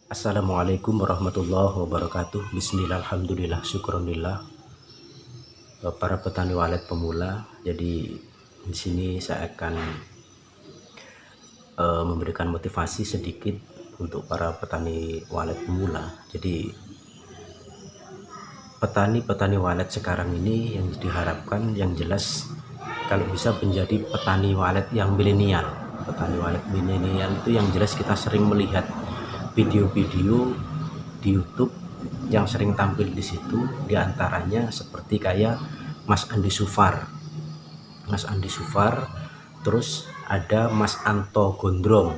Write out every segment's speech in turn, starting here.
Assalamualaikum warahmatullahi wabarakatuh. Bismillah, alhamdulillah, syukurillah. Para petani walet pemula. Jadi di sini saya akan memberikan motivasi sedikit untuk para petani walet pemula. Jadi petani-petani walet sekarang ini yang diharapkan yang jelas kalau bisa menjadi petani walet yang milenial. Petani walet milenial itu yang jelas kita sering melihat video-video di YouTube yang sering tampil di situ, diantaranya seperti kayak Mas Andi Sufar, terus ada Mas Anto Gondrong,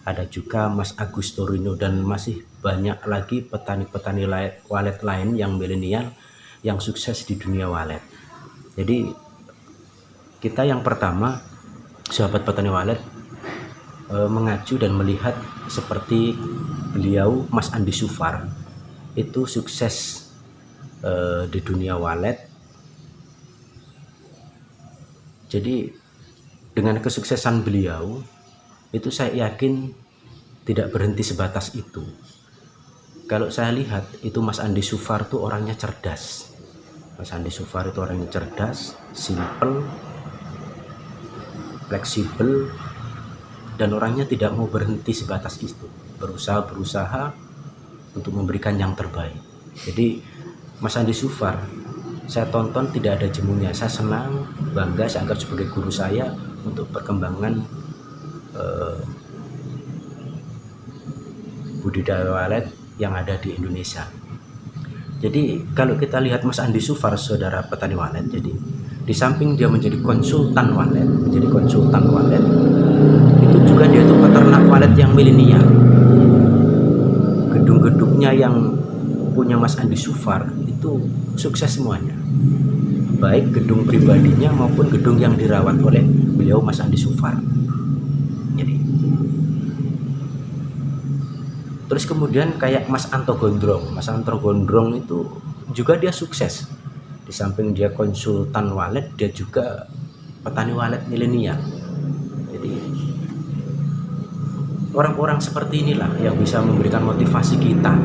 ada juga Mas Agus Torino, dan masih banyak lagi petani-petani walet lain yang milenial yang sukses di dunia walet. Jadi kita yang pertama, sahabat petani walet, mengacu dan melihat seperti beliau Mas Andi Sufar itu sukses di dunia walet. Jadi dengan kesuksesan beliau itu saya yakin tidak berhenti sebatas itu. Kalau saya lihat itu Mas Andi Sufar tuh orangnya cerdas. Mas Andi Sufar itu orangnya cerdas, simple, fleksibel, dan orangnya tidak mau berhenti sebatas itu, berusaha untuk memberikan yang terbaik. Jadi Mas Andi Sufar saya tonton tidak ada jemunya, saya senang, bangga, saya anggap sebagai guru saya untuk perkembangan budidaya walet yang ada di Indonesia. Jadi kalau kita lihat Mas Andi Sufar, saudara petani walet, jadi di samping dia menjadi konsultan walet, itu juga dia itu peternak walet yang milenial. Gedung-gedungnya yang punya Mas Andi Sufar itu sukses semuanya, baik gedung pribadinya maupun gedung yang dirawat oleh beliau Mas Andi Sufar. Jadi terus kemudian kayak Mas Anto Gondrong itu juga dia sukses. Di samping dia konsultan walet, dia juga petani walet milenial. Jadi orang-orang seperti inilah yang bisa memberikan motivasi kita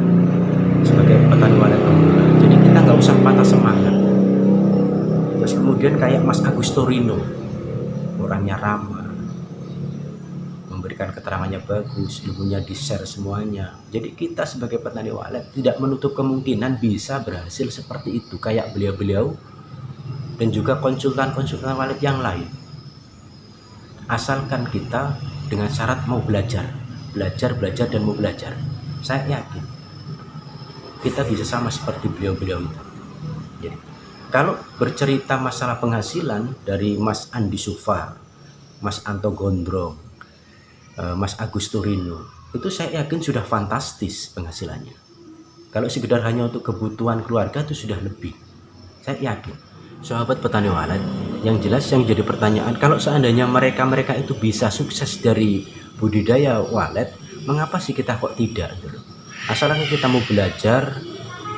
sebagai petani walet pemula. Jadi kita nggak usah patah semangat. Terus kemudian kayak Mas Agus Torino, orangnya ramah, memberikan keterangannya bagus, ilmunya di-share semuanya. Jadi kita sebagai petani walet tidak menutup kemungkinan bisa berhasil seperti itu kayak beliau-beliau dan juga konsultan-konsultan walet yang lain. Asalkan kita dengan syarat mau belajar dan mau belajar. Saya yakin kita bisa sama seperti beliau-beliau itu. Jadi kalau bercerita masalah penghasilan dari Mas Andi Sufar, Mas Anto Gondrong, Mas Agus Torino, itu saya yakin sudah fantastis penghasilannya. Kalau sekedar hanya untuk kebutuhan keluarga itu sudah lebih. Saya yakin. Sahabat petani walet, yang jelas yang jadi pertanyaan, kalau seandainya mereka itu bisa sukses dari budidaya walet, mengapa sih kita kok tidak? Asalkan kita mau belajar,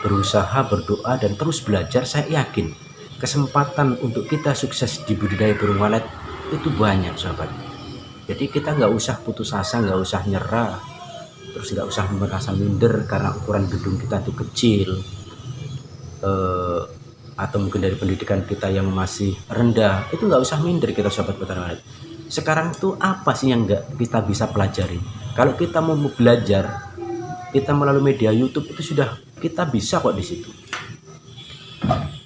berusaha, berdoa, dan terus belajar, saya yakin kesempatan untuk kita sukses di budidaya burung walet itu banyak, sahabat. Jadi kita nggak usah putus asa, nggak usah nyerah, terus nggak usah merasa minder karena ukuran gedung kita itu kecil, atau mungkin dari pendidikan kita yang masih rendah. Itu nggak usah minder kita, sahabat petani walet. Sekarang tuh apa sih yang nggak kita bisa pelajari? Kalau kita mau belajar, kita melalui media YouTube itu sudah kita bisa kok di situ.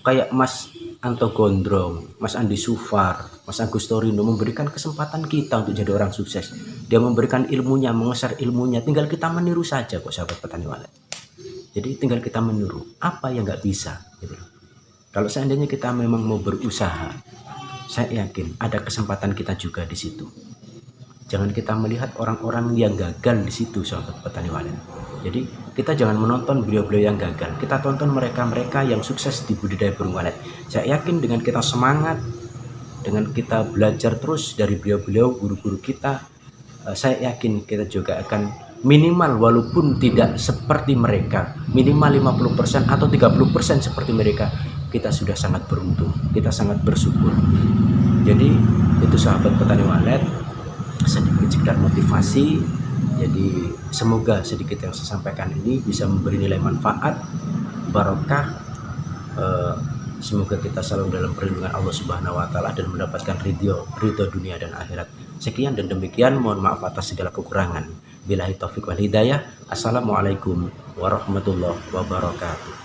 Kayak Mas Anto Gondrong, Mas Andi Sufar, Mas Agus Torino memberikan kesempatan kita untuk jadi orang sukses. Dia memberikan ilmunya, mengeser ilmunya, tinggal kita meniru saja kok, sahabat petani walet. Jadi tinggal kita meniru apa yang nggak bisa gitu. Kalau seandainya kita memang mau berusaha, saya yakin ada kesempatan kita juga di situ. Jangan kita melihat orang-orang yang gagal di situ, sahabat petani walet. Jadi kita jangan menonton beliau-beliau yang gagal, kita tonton mereka-mereka yang sukses di budidaya burung walet. Saya yakin dengan kita semangat, dengan kita belajar terus dari beliau-beliau, guru-guru kita, saya yakin kita juga akan minimal, walaupun tidak seperti mereka, minimal 50% atau 30% seperti mereka, kita sudah sangat beruntung, kita sangat bersyukur. Jadi itu sahabat petani walet, sedikit sekedar motivasi. Jadi semoga sedikit yang saya sampaikan ini bisa memberi nilai manfaat, barokah. Semoga kita selalu dalam perlindungan Allah Subhanahu wa taala dan mendapatkan ridho dunia dan akhirat. Sekian dan demikian, mohon maaf atas segala kekurangan. Billahi taufik wal hidayah. Assalamualaikum warahmatullahi wabarakatuh.